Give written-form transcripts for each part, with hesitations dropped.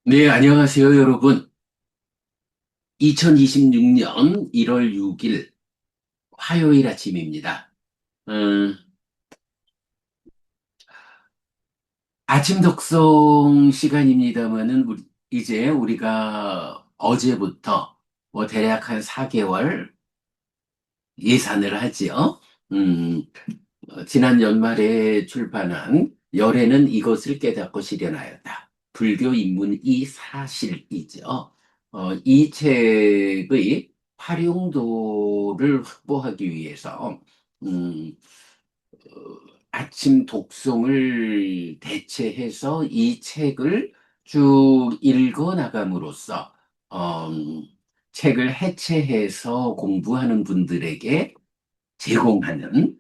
네, 안녕하세요, 여러분. 2026년 1월 6일 화요일 아침입니다. 음, 아침 독송 시간입니다만은 이제 우리가 어제부터 뭐 대략 한 4개월 예산을 하지요. 음, 지난 연말에 출판한 열애는 이것을 깨닫고 실현하였다. 불교 인문이 사실이죠. 이 책의 활용도를 확보하기 위해서 음, 아침 독송을 대체해서 이 책을 쭉 읽어 나감으로써 책을 해체해서 공부하는 분들에게 제공하는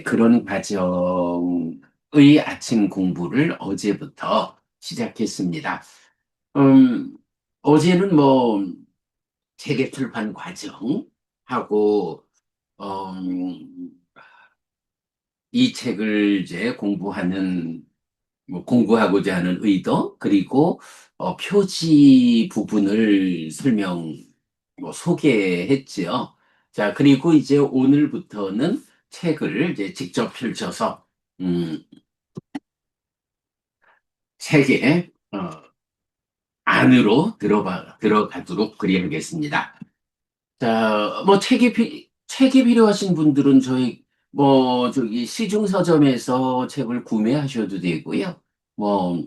그런 과정의 아침 공부를 어제부터 시작했습니다. 음, 어제는 뭐 책의 출판 과정하고 이 책을 이제 공부하고자 하는 의도, 그리고 표지 부분을 소개했지요. 자, 그리고 이제 오늘부터는 책을 이제 직접 펼쳐서, 음, 책의 안으로 들어가도록 그리하겠습니다. 자, 뭐 책이 필요하신 분들은 시중 서점에서 책을 구매하셔도 되고요. 뭐,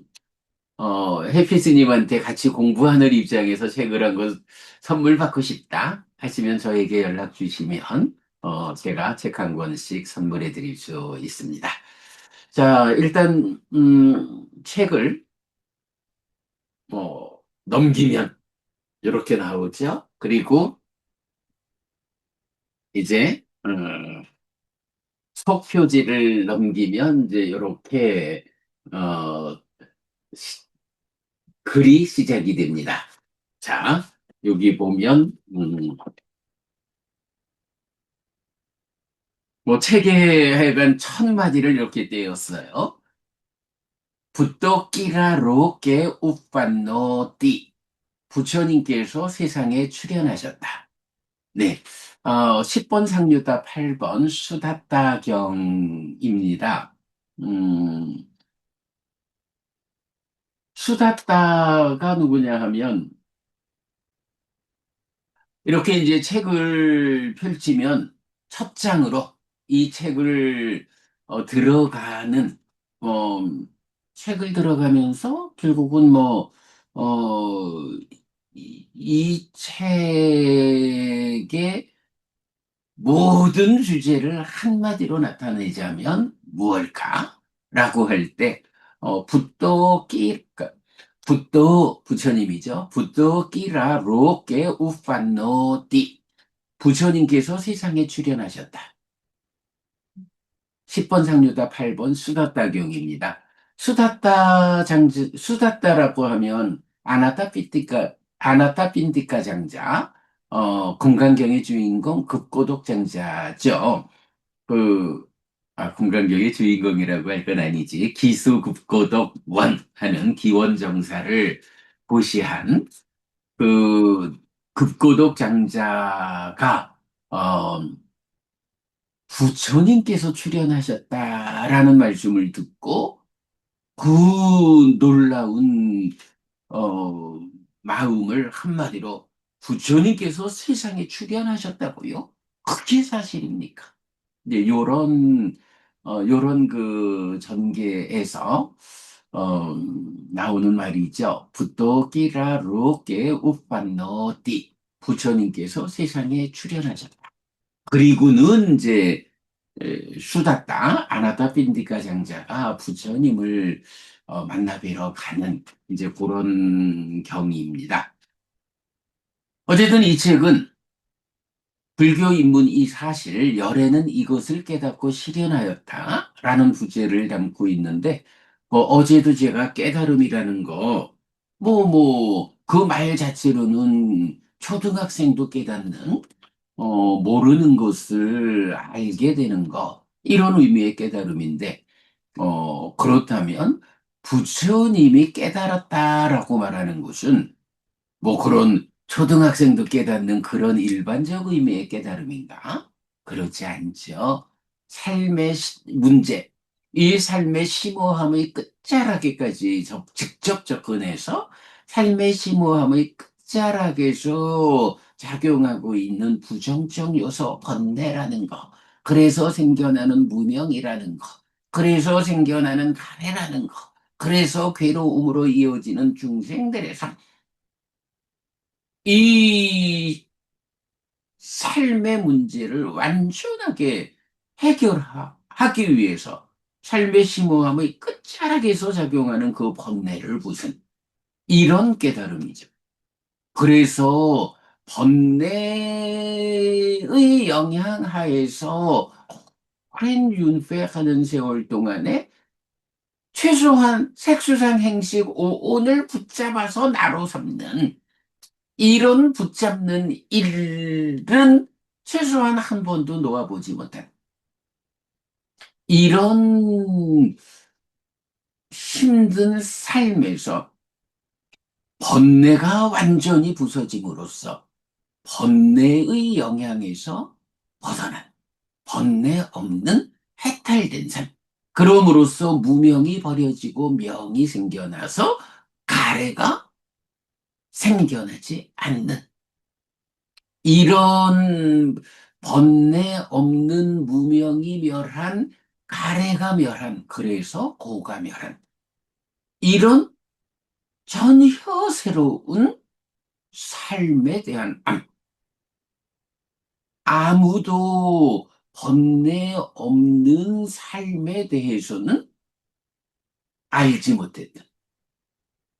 해피스님한테 같이 공부하는 입장에서 책을 한 권 선물 받고 싶다 하시면 저에게 연락 주시면, 제가 책 한 권씩 선물해 드릴 수 있습니다. 자, 일단, 책을 넘기면 이렇게 나오죠. 그리고 이제, 속표지를 넘기면 이제 이렇게, 어, 시- 글이 시작이 됩니다. 자, 여기 보면, 뭐 책에 하여간 1000마디를 이렇게 떼었어요. 부토 끼라로게 우판노띠. 부처님께서 세상에 출현하셨다. 네. 10번 상류다 8번 수다따경입니다. 음, 수다따가 누구냐 하면, 이렇게 이제 책을 펼치면 첫 장으로 이 책을 들어가는, 어, 책을 들어가면서 결국은 이 책의 모든 주제를 한마디로 나타내자면 무엇일까? 라고 할 때, 붓도 부처님이죠. 붓도 끼라 로게 우판노띠. 부처님께서 세상에 출현하셨다. 10번 상류다 8번 수다따경입니다. 수다따라고 하면 아나타핀디카 장자, 금강경의 주인공 급고독 장자죠. 그, 금강경의 주인공이라고 할 건 아니지. 기수급고독 원 하는 기원정사를 고시한 그 급고독 장자가 부처님께서 출연하셨다라는 말씀을 듣고 그 놀라운 어, 마음을 한마디로 부처님께서 세상에 출연하셨다고요? 그게 사실입니까? 네, 요런 그 전개에서 어, 나오는 말이죠. 부토끼라 로게 우판노띠. 부처님께서 세상에 출연하셨다. 그리고는 이제 수다따 아나타핀디카 장자가 부처님을 만나 뵈러 가는 이제 그런 경위입니다. 어쨌든 이 책은 불교 인문 이 사실 열애는 이것을 깨닫고 실현하였다라는 부제를 담고 있는데, 어제도 제가 깨달음이라는 거 그 말 자체로는 초등학생도 깨닫는, 모르는 것을 알게 되는 거, 이런 의미의 깨달음인데, 그렇다면 부처님이 깨달았다라고 말하는 것은 뭐 그런 초등학생도 깨닫는 그런 일반적 의미의 깨달음인가? 그렇지 않죠. 삶의 문제, 이 삶의 심오함의 끝자락에까지 직접 접근해서 삶의 심오함의 끝자락에서 작용하고 있는 부정적 요소, 번뇌라는 거, 그래서 생겨나는 무명이라는 거, 그래서 생겨나는 가래라는 거, 그래서 괴로움으로 이어지는 중생들의 삶, 이 삶의 문제를 완전하게 해결하기 위해서 삶의 심오함의 끝자락에서 작용하는 그 번뇌를 부순 이런 깨달음이죠. 그래서 번뇌의 영향 하에서 오랜 윤회하는 세월 동안에 최소한 색수상 행식 오온을 붙잡아서 나로 삼는 이런 붙잡는 일은 최소한 한 번도 놓아보지 못한 이런 힘든 삶에서 번뇌가 완전히 부서짐으로써 번뇌의 영향에서 벗어난 번뇌 없는 해탈된 삶. 그럼으로써 무명이 버려지고 명이 생겨나서 가래가 생겨나지 않는 이런 번뇌 없는 무명이 멸한 가래가 멸한 그래서 고가 멸한 이런 전혀 새로운 삶에 대한 아무도 번뇌 없는 삶에 대해서는 알지 못했다.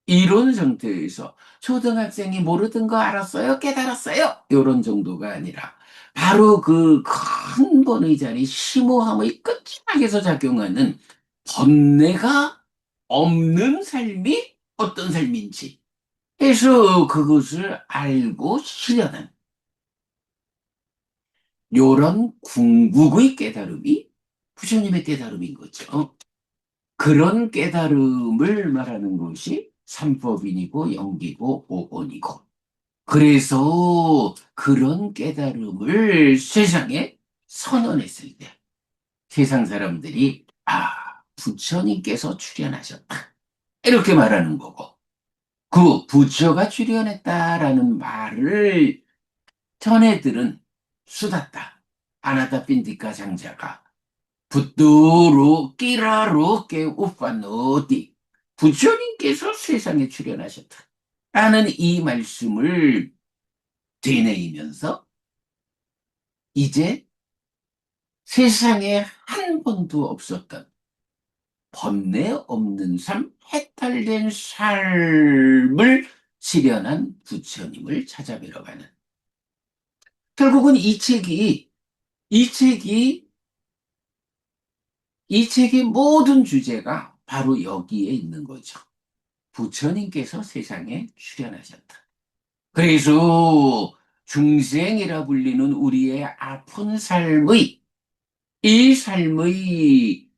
이런 상태에서 초등학생이 모르던 거 알았어요? 깨달았어요? 이런 정도가 아니라 바로 그 큰 번의 자리 심오함의 끝자락에서 작용하는 번뇌가 없는 삶이 어떤 삶인지 해서 그것을 알고 실현한 요런 궁극의 깨달음이 부처님의 깨달음인 거죠. 그런 깨달음을 말하는 것이 삼법인이고 영기고 오온이고 그래서 그런 깨달음을 세상에 선언했을 때 세상 사람들이 부처님께서 출현하셨다 이렇게 말하는 거고 그 부처가 출현했다라는 말을 전해 들은 수다타 아나타 핀디카 장자가 붓두루 끼라루 게 우파노디 부처님께서 세상에 출현하셨다 라는 이 말씀을 되뇌이면서 이제 세상에 한 번도 없었던 번뇌 없는 삶, 해탈된 삶을 실현한 부처님을 찾아뵈러 가는 결국은 이 책이 이 책의 모든 주제가 바로 여기에 있는 거죠. 부처님께서 세상에 출현하셨다. 그래서 중생이라 불리는 우리의 아픈 삶의 이 삶의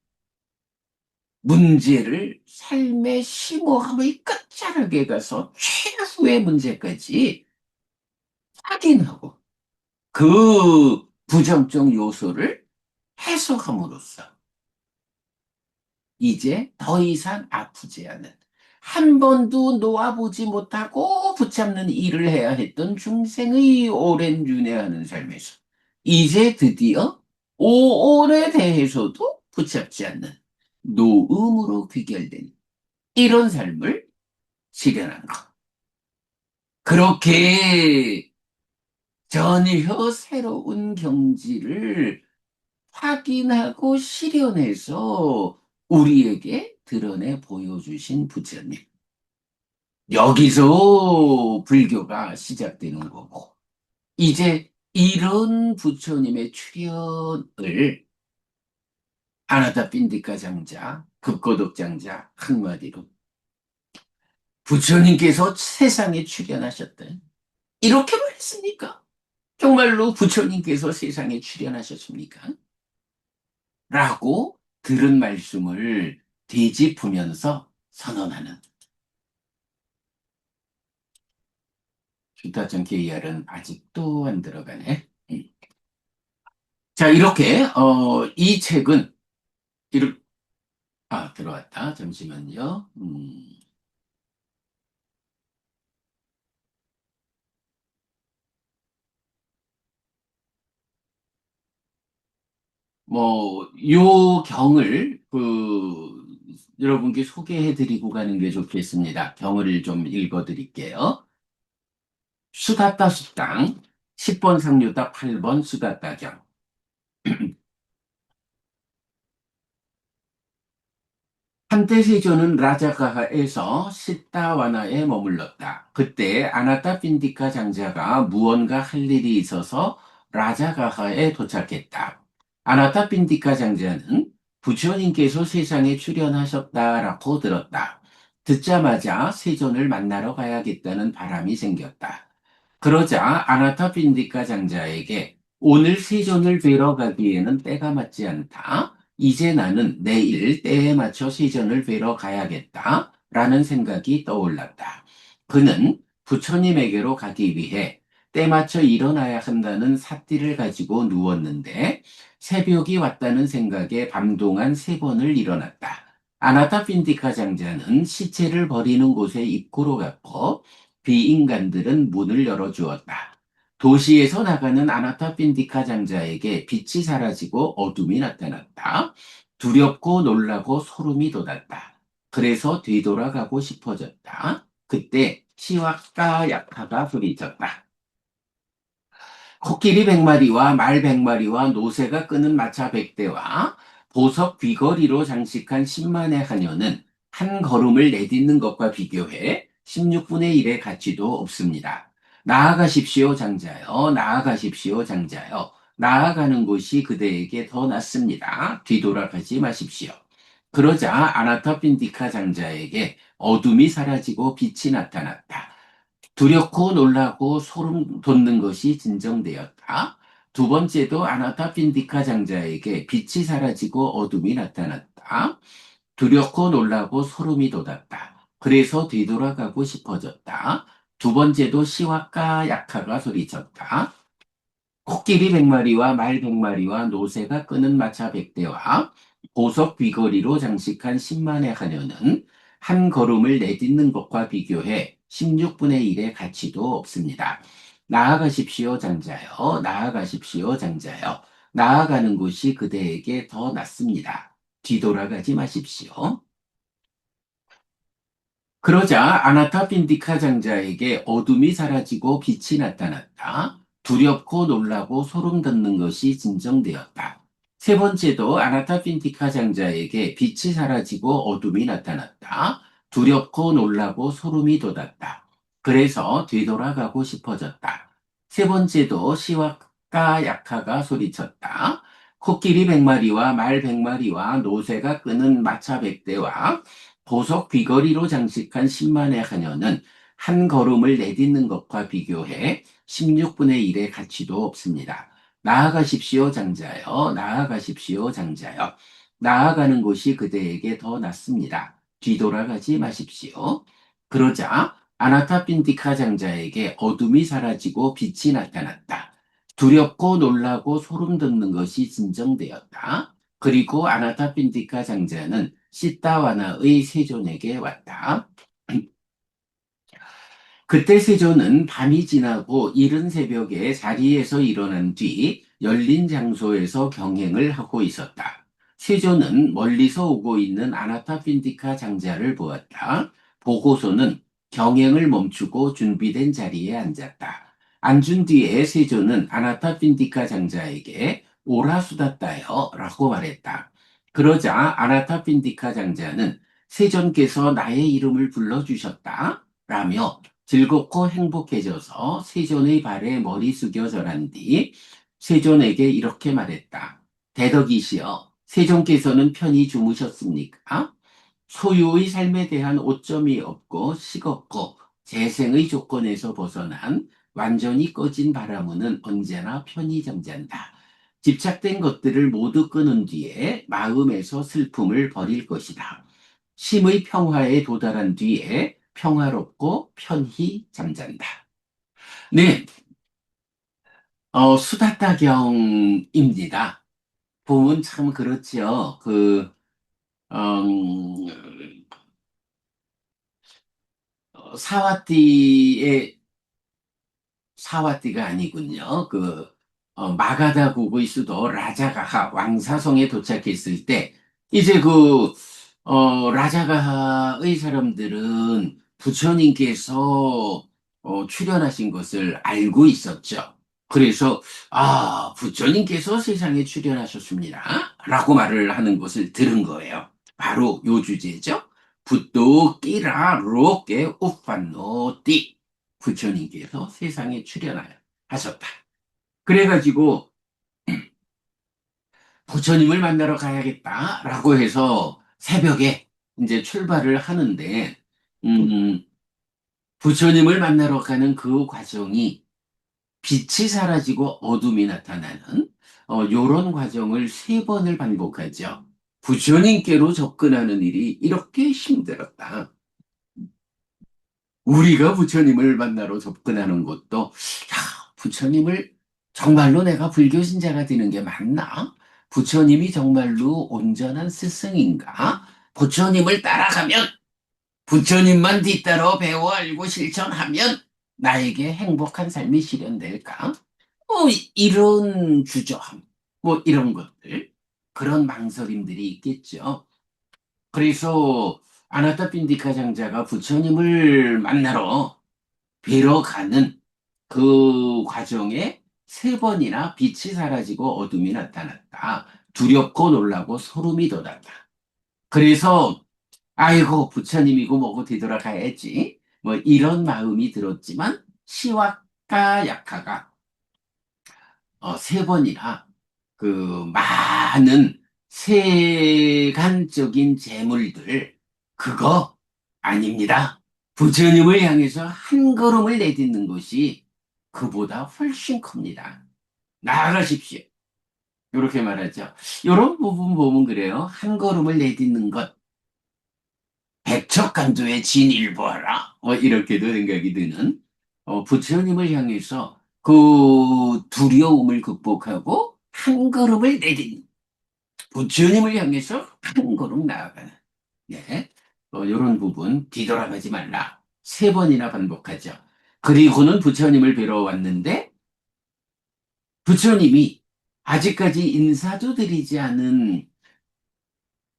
문제를 삶의 심오함의 끝자락에 가서 최후의 문제까지 확인하고 그 부정적 요소를 해소함으로써 이제 더 이상 아프지 않은 한 번도 놓아보지 못하고 붙잡는 일을 해야 했던 중생의 오랜 윤회하는 삶에서 이제 드디어 오온에 대해서도 붙잡지 않는 노음으로 귀결된 이런 삶을 실현한 것. 그렇게 전혀 새로운 경지를 확인하고 실현해서 우리에게 드러내 보여주신 부처님. 여기서 불교가 시작되는 거고, 이제 이런 부처님의 출현을 아나타 핀디카 장자, 급거덕 장자 한마디로 부처님께서 세상에 출현하셨다. 이렇게 말했습니까? 정말로 부처님께서 세상에 출현하셨습니까? 라고 들은 말씀을 되짚으면서 선언하는. 주타전 KR은 아직도 안 들어가네. 자, 이렇게, 이 책은, 이렇, 들어왔다. 잠시만요. 요 경을, 여러분께 소개해드리고 가는 게 좋겠습니다. 경을 좀 읽어드릴게요. 수다따 수당, 10번 상류다 8번 수다따 경. 한때 세조는 라자가하에서 시타와나에 머물렀다. 그때 아나타 핀디카 장자가 무언가 할 일이 있어서 라자가하에 도착했다. 아나타 핀디카 장자는 부처님께서 세상에 출현하셨다라고 들었다. 듣자마자 세존을 만나러 가야겠다는 바람이 생겼다. 그러자 아나타핀디카 장자에게 오늘 세존을 뵈러 가기에는 때가 맞지 않다. 이제 나는 내일 때에 맞춰 세존을 뵈러 가야겠다. 라는 생각이 떠올랐다. 그는 부처님에게로 가기 위해 때 맞춰 일어나야 한다는 삿띠를 가지고 누웠는데 새벽이 왔다는 생각에 밤 동안 3번을 일어났다. 아나타핀디카 장자는 시체를 버리는 곳에 입구로 갔고 비인간들은 문을 열어주었다. 도시에서 나가는 아나타핀디카 장자에게 빛이 사라지고 어둠이 나타났다. 두렵고 놀라고 소름이 돋았다. 그래서 되돌아가고 싶어졌다. 그때 시왁과 약하가 소리쳤다. 코끼리 100마리와 말 100마리와 노새가 끄는 마차 100대와 보석 귀걸이로 장식한 10만의 하녀는 한 걸음을 내딛는 것과 비교해 16분의 1의 가치도 없습니다. 나아가십시오, 장자여. 나아가십시오, 장자여. 나아가는 곳이 그대에게 더 낫습니다. 뒤돌아가지 마십시오. 그러자 아나타핀디카 장자에게 어둠이 사라지고 빛이 나타났다. 두렵고 놀라고 소름 돋는 것이 진정되었다. 두 번째도 아나타핀디카 장자에게 빛이 사라지고 어둠이 나타났다. 두렵고 놀라고 소름이 돋았다. 그래서 뒤돌아가고 싶어졌다. 두 번째도 시와까 약하가 소리쳤다. 코끼리 100마리와 말 100마리와 노새가 끄는 마차 100대와 보석 귀걸이로 장식한 10만의 하녀는 한 걸음을 내딛는 것과 비교해 16분의 1의 가치도 없습니다. 나아가십시오, 장자여. 나아가십시오, 장자여. 나아가는 곳이 그대에게 더 낫습니다. 뒤돌아가지 마십시오. 그러자 아나타핀디카 장자에게 어둠이 사라지고 빛이 나타났다. 두렵고 놀라고 소름 돋는 것이 진정되었다. 세 번째도 아나타핀디카 장자에게 빛이 사라지고 어둠이 나타났다. 두렵고 놀라고 소름이 돋았다. 그래서 되돌아가고 싶어졌다. 세 번째도 시와까 약하가 소리쳤다. 코끼리 100마리와 말 100마리와 노새가 끄는 마차 100대와 보석 귀걸이로 장식한 10만의 하녀는 한 걸음을 내딛는 것과 비교해 16분의 1의 가치도 없습니다. 나아가십시오, 장자여. 나아가십시오, 장자여. 나아가는 곳이 그대에게 더 낫습니다. 뒤돌아가지 마십시오. 그러자 아나타핀디카 장자에게 어둠이 사라지고 빛이 나타났다. 두렵고 놀라고 소름 돋는 것이 진정되었다. 그리고 아나타핀디카 장자는 시타와나의 세존에게 왔다. 그때 세존은 밤이 지나고 이른 새벽에 자리에서 일어난 뒤 열린 장소에서 경행을 하고 있었다. 세존은 멀리서 오고 있는 아나타핀디카 장자를 보았다. 보고서는 경행을 멈추고 준비된 자리에 앉았다. 앉은 뒤에 세존은 아나타핀디카 장자에게 오라수다따요 라고 말했다. 그러자 아나타핀디카 장자는 세존께서 나의 이름을 불러주셨다 라며 즐겁고 행복해져서 세존의 발에 머리 숙여 절한 뒤 세존에게 이렇게 말했다. 대덕이시여, 세존께서는 편히 주무셨습니까? 소유의 삶에 대한 오점이 없고 식었고 재생의 조건에서 벗어난 완전히 꺼진 바라문은 언제나 편히 잠잔다. 집착된 것들을 모두 끊은 뒤에 마음에서 슬픔을 버릴 것이다. 심의 평화에 도달한 뒤에 평화롭고 편히 잠잔다. 네, 수다타경입니다. 보면 참 그렇지요. 음, 사와띠의 사와띠가 아니군요. 마가다 국의 수도 라자가하 왕사성에 도착했을 때, 이제 라자가하의 사람들은 부처님께서 출현하신 것을 알고 있었죠. 그래서, 부처님께서 세상에 출현하셨습니다. 라고 말을 하는 것을 들은 거예요. 바로 요 주제죠. 붓도 끼라 로게 우판노띠. 부처님께서 세상에 출현하셨다. 그래가지고 부처님을 만나러 가야겠다라고 해서 새벽에 이제 출발을 하는데, 음, 부처님을 만나러 가는 그 과정이 빛이 사라지고 어둠이 나타나는 요런 과정을 세 번을 반복하죠. 부처님께로 접근하는 일이 이렇게 힘들었다. 우리가 부처님을 만나러 접근하는 것도, 부처님을 정말로 내가 불교 신자가 되는 게 맞나? 부처님이 정말로 온전한 스승인가? 부처님을 따라가면, 부처님만 뒤따라 배워 알고 실천하면 나에게 행복한 삶이 실현될까? 이런 주저함, 이런 것들, 그런 망설임들이 있겠죠. 그래서 아나타 핀디카 장자가 부처님을 만나러 뵈러 가는 그 과정에 세 번이나 빛이 사라지고 어둠이 나타났다. 두렵고 놀라고 소름이 돋았다. 그래서 아이고 부처님이고 뭐고 되돌아가야지. 이런 마음이 들었지만 시와카 약하가 세 번이나 많은 세간적인 재물들 그거 아닙니다. 부처님을 향해서 한 걸음을 내딛는 것이 그보다 훨씬 큽니다. 나아가십시오. 이렇게 말하죠. 이런 부분 보면 그래요. 한 걸음을 내딛는 것. 백척간도의 진일보하라. 이렇게도 생각이 드는 부처님을 향해서 그 두려움을 극복하고 한 걸음을 내딛는 부처님을 향해서 한 걸음 나아가는 네. 이런 부분 뒤돌아가지 말라. 세 번이나 반복하죠. 그리고는 부처님을 뵈러 왔는데 부처님이 아직까지 인사도 드리지 않은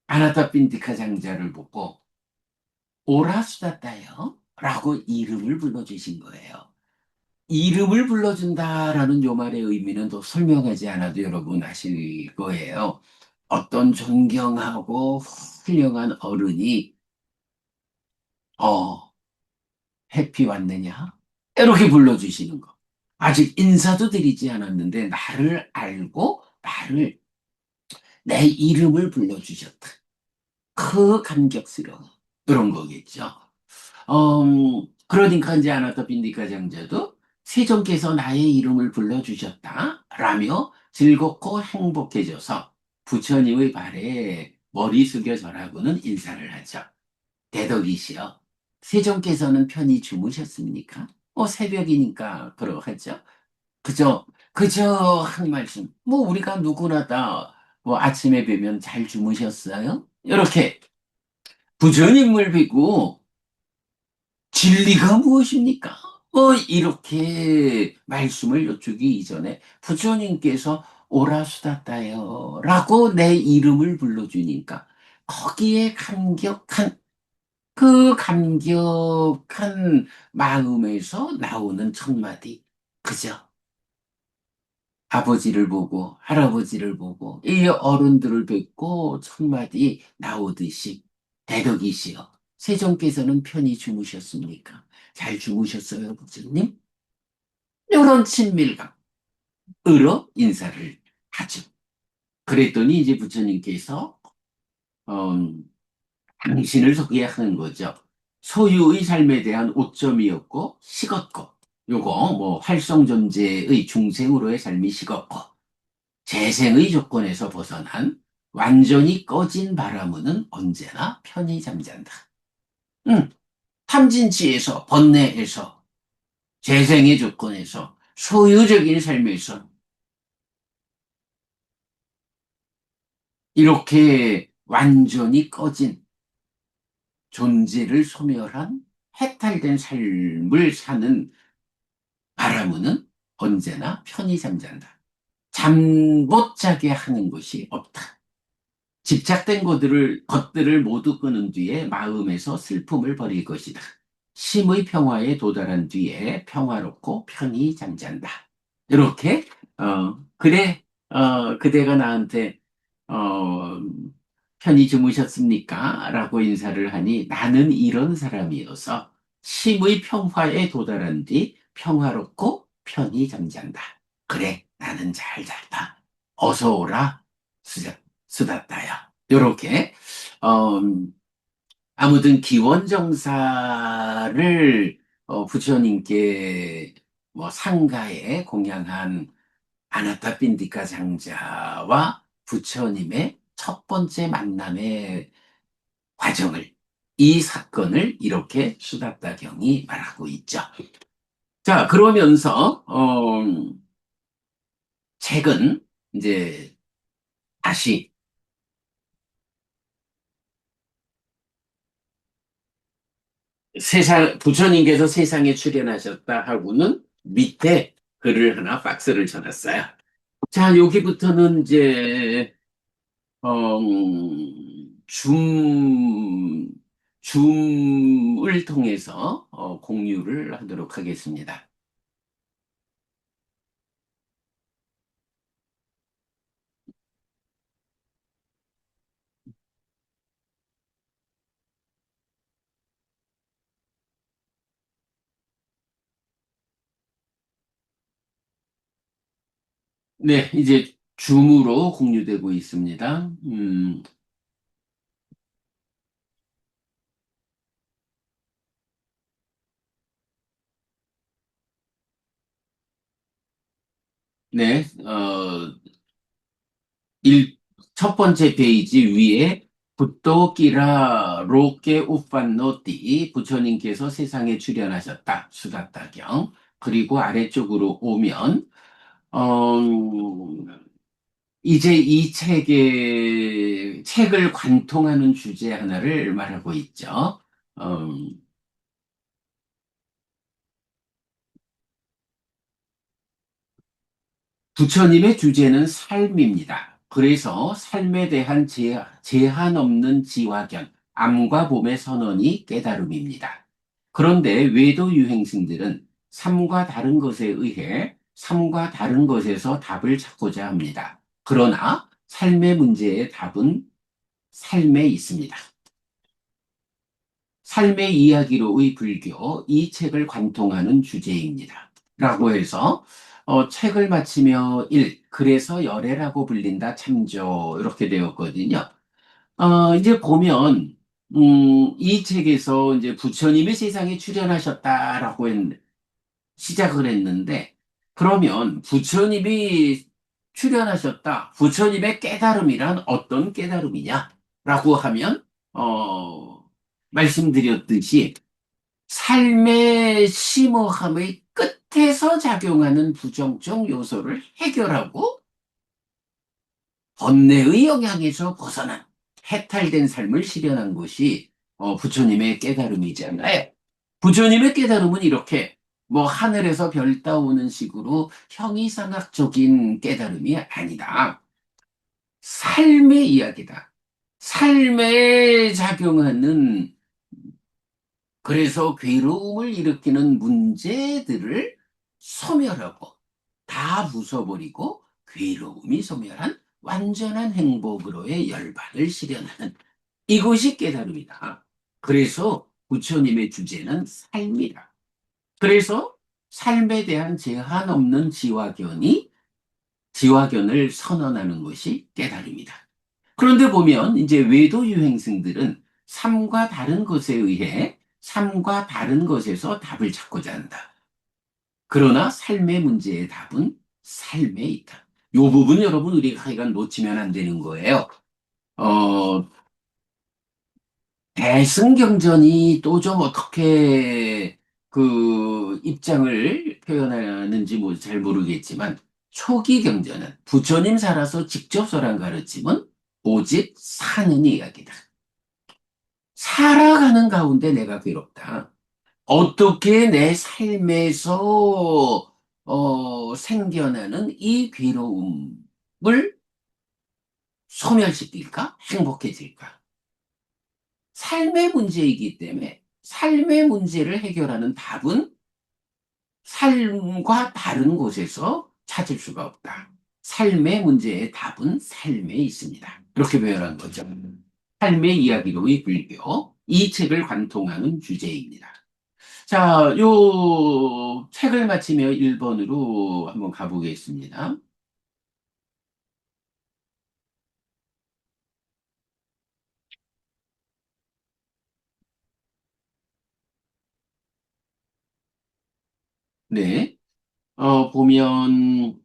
아나타핀티카 장자를 보고 오라수다타요 라고 이름을 불러주신 거예요. 이름을 불러준다라는 요 말의 의미는 더 설명하지 않아도 여러분 아실 거예요. 어떤 존경하고 훌륭한 어른이 어 해피 왔느냐? 이렇게 불러주시는 거. 아직 인사도 드리지 않았는데 나를 알고 나를 내 이름을 불러주셨다. 그 감격스러운 그런 거겠죠. 그러니까 이제 아나타 빈디카 장자도 세종께서 나의 이름을 불러주셨다 라며 즐겁고 행복해져서 부처님의 발에 머리 숙여 절하고는 인사를 하죠. 대덕이시여, 세종께서는 편히 주무셨습니까? 새벽이니까 그러하죠. 그저 한 말씀. 우리가 누구나 다 아침에 뵈면 잘 주무셨어요? 이렇게 부처님을 뵈고 진리가 무엇입니까? 이렇게 말씀을 여쭈기 이전에 부처님께서 오라수다따요 라고 내 이름을 불러주니까 거기에 감격한 마음에서 나오는 첫마디. 그죠? 아버지를 보고 할아버지를 보고 이 어른들을 뵙고 첫마디 나오듯이 대덕이시여 세종께서는 편히 주무셨습니까? 잘 주무셨어요, 부처님? 이런 친밀감으로 인사를 하죠. 그랬더니 이제 부처님께서 음, 당신을 소개하는 거죠. 소유의 삶에 대한 오점이었고 식었고 요거 활성존재의 중생으로의 삶이 식었고 재생의 조건에서 벗어난 완전히 꺼진 바람은 언제나 편히 잠잔다. 응, 탐진치에서, 번뇌에서, 재생의 조건에서, 소유적인 삶에서, 이렇게 완전히 꺼진 존재를 소멸한 해탈된 삶을 사는 바라무는 언제나 편히 잠잔다. 잠 못 자게 하는 것이 없다. 집착된 것들을 모두 끄는 뒤에 마음에서 슬픔을 버릴 것이다. 심의 평화에 도달한 뒤에 평화롭고 편히 잠잔다. 이렇게, 그래, 그대가 나한테, 어, 편히 주무셨습니까? 라고 인사를 하니 나는 이런 사람이어서 심의 평화에 도달한 뒤 평화롭고 편히 잠잔다. 그래, 나는 잘 잤다. 어서 오라, 수다다야. 요렇게, 어, 아무튼 기원정사를 부처님께 뭐 상가에 공양한 아나타핀디카 장자와 부처님의 첫 번째 만남의 과정을, 이 사건을 이렇게 수다다경이 말하고 있죠. 자, 그러면서 책은 이제 다시 부처님께서 세상에 출현하셨다 하고는 밑에 글을 하나 박스를 쳐놨어요. 자, 여기부터는 이제, 줌을 통해서 공유를 하도록 하겠습니다. 네, 이제 줌으로 공유되고 있습니다. 네, 일, 첫 번째 페이지 위에 붓도끼라 로케 우판노띠 부처님께서 세상에 출현하셨다. 수다타경. 그리고 아래쪽으로 오면 어, 이제 이 책을 관통하는 주제 하나를 말하고 있죠. 음, 부처님의 주제는 삶입니다. 그래서 삶에 대한 제한 없는 지화견, 암과 봄의 선언이 깨달음입니다. 그런데 외도 유행승들은 삶과 다른 것에 의해 삶과 다른 것에서 답을 찾고자 합니다. 그러나 삶의 문제의 답은 삶에 있습니다. 삶의 이야기로의 불교, 이 책을 관통하는 주제입니다. 라고 해서 책을 마치며 그래서 열애라고 불린다 참조 이렇게 되었거든요. 이제 보면 이 책에서 이제 부처님이 세상에 출현하셨다라고 시작을 했는데 그러면 부처님이 출현하셨다. 부처님의 깨달음이란 어떤 깨달음이냐라고 하면 말씀드렸듯이 삶의 심오함의 끝에서 작용하는 부정적 요소를 해결하고 번뇌의 영향에서 벗어난 해탈된 삶을 실현한 것이 부처님의 깨달음이잖아요. 부처님의 깨달음은 이렇게 뭐 하늘에서 별 따오는 식으로 형이상학적인 깨달음이 아니다. 삶의 이야기다. 삶에 작용하는 그래서 괴로움을 일으키는 문제들을 소멸하고 다 부숴버리고 괴로움이 소멸한 완전한 행복으로의 열반을 실현하는 이것이 깨달음이다. 그래서 부처님의 주제는 삶이다. 그래서 삶에 대한 제한 없는 지화견을 선언하는 것이 깨달음이다. 그런데 보면 이제 외도 유행승들은 삶과 다른 것에 의해 삶과 다른 것에서 답을 찾고자 한다. 그러나 삶의 문제의 답은 삶에 있다. 이 부분 여러분 우리가 하여간 놓치면 안 되는 거예요. 어, 대승경전이 또 좀 어떻게 그 입장을 표현하는지 뭐 잘 모르겠지만 초기 경전은 부처님 살아서 직접 설한 가르침은 오직 사는 이야기다. 살아가는 가운데 내가 괴롭다. 어떻게 내 삶에서 생겨나는 이 괴로움을 소멸시킬까? 행복해질까? 삶의 문제이기 때문에 삶의 문제를 해결하는 답은 삶과 다른 곳에서 찾을 수가 없다. 삶의 문제의 답은 삶에 있습니다. 그렇게 표현한 거죠. 삶의 이야기로의 불교. 이 책을 관통하는 주제입니다. 자, 요 책을 마치며 1번으로 한번 가보겠습니다. 네. 보면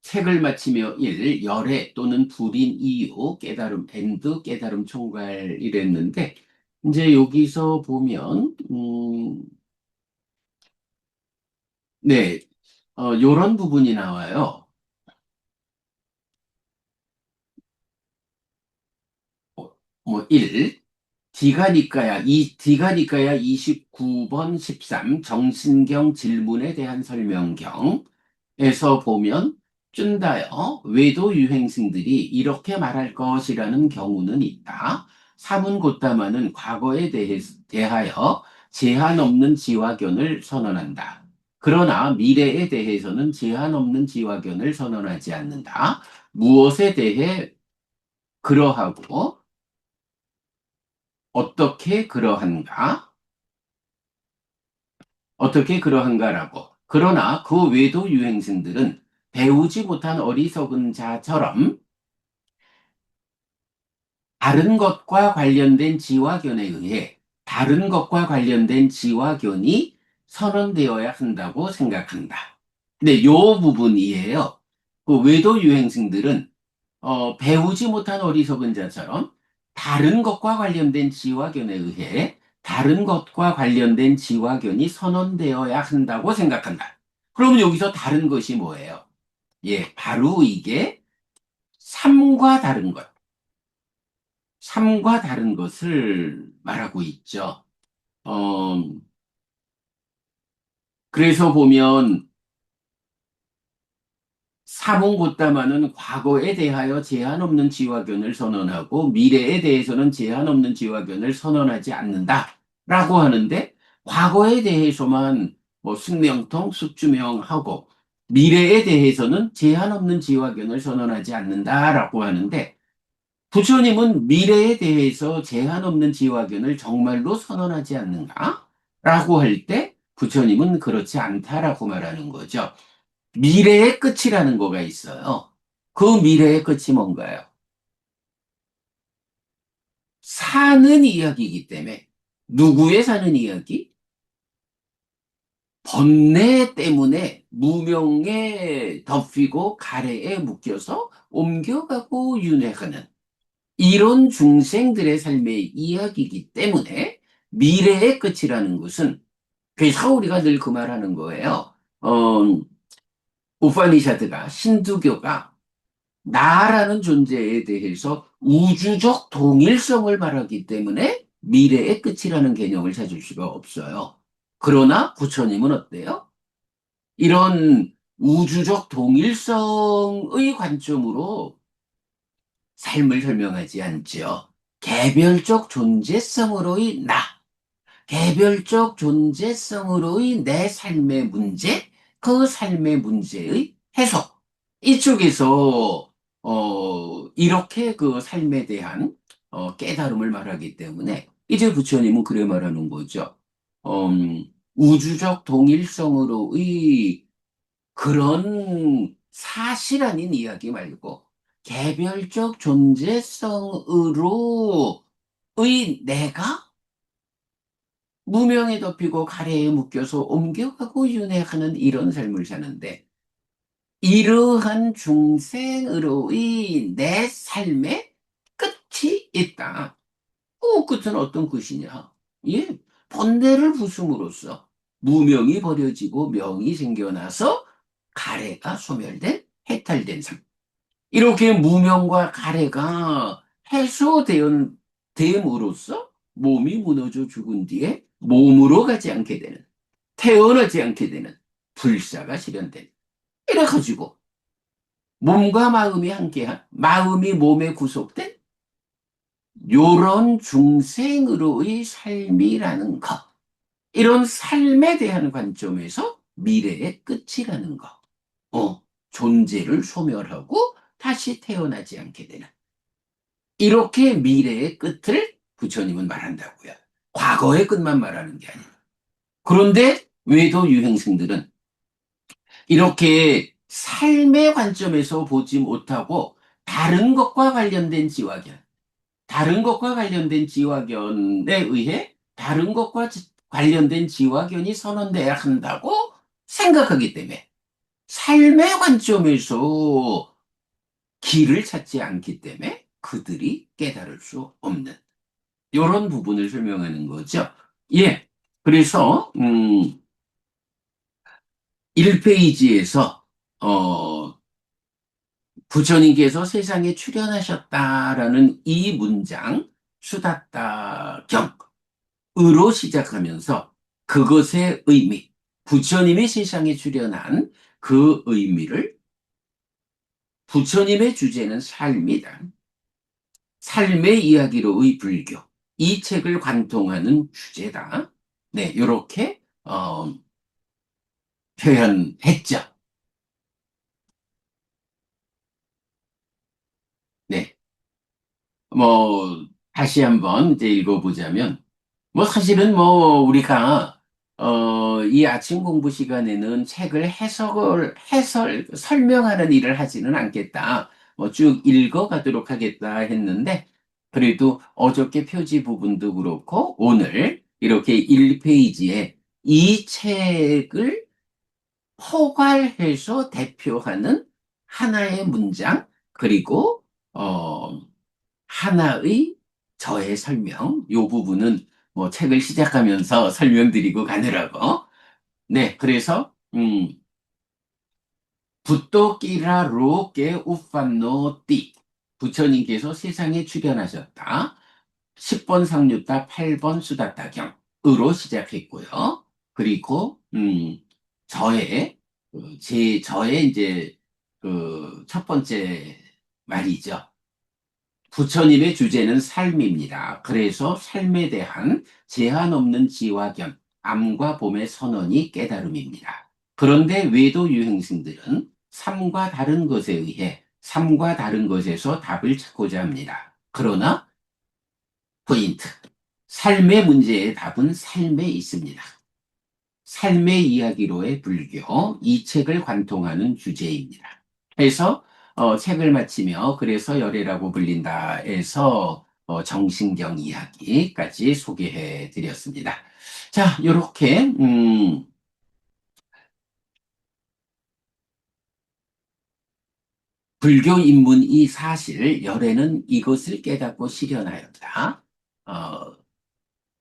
책을 마치며 열애 또는 불인 이유, 깨달음, 깨달음 총괄 이랬는데, 이제 여기서 보면, 네, 요런 부분이 나와요. 뭐, 1, 디가니까야 29번 13, 정신경 질문에 대한 설명경에서 보면, 쭌다요, 외도 유행승들이 이렇게 말할 것이라는 경우는 있다. 사문고타마는 과거에 대하여 제한 없는 지화견을 선언한다. 그러나 미래에 대해서는 제한 없는 지화견을 선언하지 않는다. 무엇에 대해 그러하고 어떻게 그러한가? 어떻게 그러한가라고. 그러나 그 외도 유행승들은 배우지 못한 어리석은 자처럼 다른 것과 관련된 지화견에 의해 다른 것과 관련된 지화견이 선언되어야 한다고 생각한다. 근데 요 부분이에요. 그 외도 유행승들은 배우지 못한 어리석은 자처럼 다른 것과 관련된 지화견에 의해 다른 것과 관련된 지화견이 선언되어야 한다고 생각한다. 그러면 여기서 다른 것이 뭐예요? 예, 바로 이게 삶과 다른 것, 삶과 다른 것을 말하고 있죠. 어, 그래서 보면 사몽고다마는 과거에 대하여 제한 없는 지화견을 선언하고 미래에 대해서는 제한 없는 지화견을 선언하지 않는다라고 하는데 과거에 대해서만 뭐 숙명통, 숙주명하고 미래에 대해서는 제한 없는 지화견을 선언하지 않는다라고 하는데 부처님은 미래에 대해서 제한 없는 지화견을 정말로 선언하지 않는가? 라고 할 때 부처님은 그렇지 않다라고 말하는 거죠. 미래의 끝이라는 거가 있어요. 그 미래의 끝이 뭔가요? 사는 이야기이기 때문에 누구의 사는 이야기? 번뇌 때문에 무명에 덮이고 가래에 묶여서 옮겨가고 윤회하는 이런 중생들의 삶의 이야기이기 때문에 미래의 끝이라는 것은 그래서 우리가 늘 그 말하는 거예요. 우파니샤드가 신두교가 나라는 존재에 대해서 우주적 동일성을 말하기 때문에 미래의 끝이라는 개념을 찾을 수가 없어요. 그러나 부처님은 어때요? 이런 우주적 동일성의 관점으로 삶을 설명하지 않지요. 개별적 존재성으로의 나, 개별적 존재성으로의 내 삶의 문제, 그 삶의 문제의 해석. 이쪽에서, 이렇게 그 삶에 대한, 깨달음을 말하기 때문에, 이제 부처님은 그래 말하는 거죠. 우주적 동일성으로의 그런 사실 아닌 이야기 말고, 개별적 존재성으로의 내가 무명에 덮이고 가래에 묶여서 옮겨가고 윤회하는 이런 삶을 사는데 이러한 중생으로의 내 삶의 끝이 있다. 끝은 어떤 끝이냐? 예, 번뇌를 부숨으로써 무명이 버려지고 명이 생겨나서 가래가 소멸된 해탈된 삶. 이렇게 무명과 가래가 해소됨으로써 몸이 무너져 죽은 뒤에 몸으로 가지 않게 되는, 태어나지 않게 되는 불사가 실현된. 이래가지고 몸과 마음이 함께한, 마음이 몸에 구속된 요런 중생으로의 삶이라는 것. 이런 삶에 대한 관점에서 미래의 끝이라는 것. 존재를 소멸하고 다시 태어나지 않게 되는. 이렇게 미래의 끝을 부처님은 말한다고요. 과거의 끝만 말하는 게 아니에요. 그런데 외도 유행승들은 이렇게 삶의 관점에서 보지 못하고 다른 것과 관련된 지화견, 다른 것과 관련된 지화견에 의해 다른 것과 관련된 지화견이 선언돼야 한다고 생각하기 때문에 삶의 관점에서 길을 찾지 않기 때문에 그들이 깨달을 수 없는 이런 부분을 설명하는 거죠. 예. 그래서 1페이지에서 부처님께서 세상에 출현하셨다라는 이 문장 수다따경으로 시작하면서 그것의 의미, 부처님이 세상에 출현한 그 의미를 부처님의 주제는 삶이다. 삶의 이야기로의 불교. 이 책을 관통하는 주제다. 네, 이렇게 표현했죠. 네. 뭐 다시 한번 이제 읽어보자면 뭐 사실은 뭐 우리가 이 아침 공부 시간에는 책을 설명하는 일을 하지는 않겠다. 뭐 쭉 읽어가도록 하겠다 했는데 그래도 어저께 표지 부분도 그렇고 오늘 이렇게 1페이지에 이 책을 포괄해서 대표하는 하나의 문장 그리고 어 하나의 저의 설명, 요 부분은 뭐 책을 시작하면서 설명드리고 가느라고. 네, 그래서, 붓도끼라 로게 우판노띠. 부처님께서 세상에 출현하셨다. 10번 상류타 8번 수다타경으로 시작했고요. 그리고, 저의 이제, 그, 첫 번째 말이죠. 부처님의 주제는 삶입니다. 그래서 삶에 대한 제한 없는 지화견, 암과 봄의 선언이 깨달음입니다. 그런데 외도 유행승들은 삶과 다른 것에 의해 삶과 다른 것에서 답을 찾고자 합니다. 그러나 포인트, 삶의 문제의 답은 삶에 있습니다. 삶의 이야기로의 불교, 이 책을 관통하는 주제입니다. 그래서 책을 마치며 그래서 열애라고 불린다에서 정신경 이야기까지 소개해 드렸습니다. 자, 이렇게 불교 입문 이 사실 열애는 이것을 깨닫고 실현하였다. 어,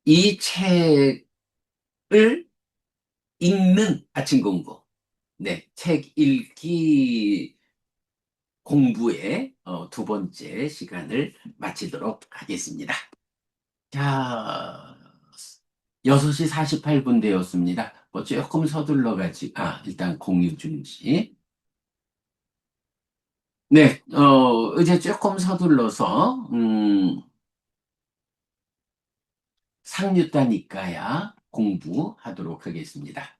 이 책을 읽는 아침 공부, 네, 책 읽기 공부의 두 번째 시간을 마치도록 하겠습니다. 자, 6시 48분 되었습니다. 조금 서둘러가지고, 일단 공유 중지. 네, 이제 조금 서둘러서, 상류다니까야 공부하도록 하겠습니다.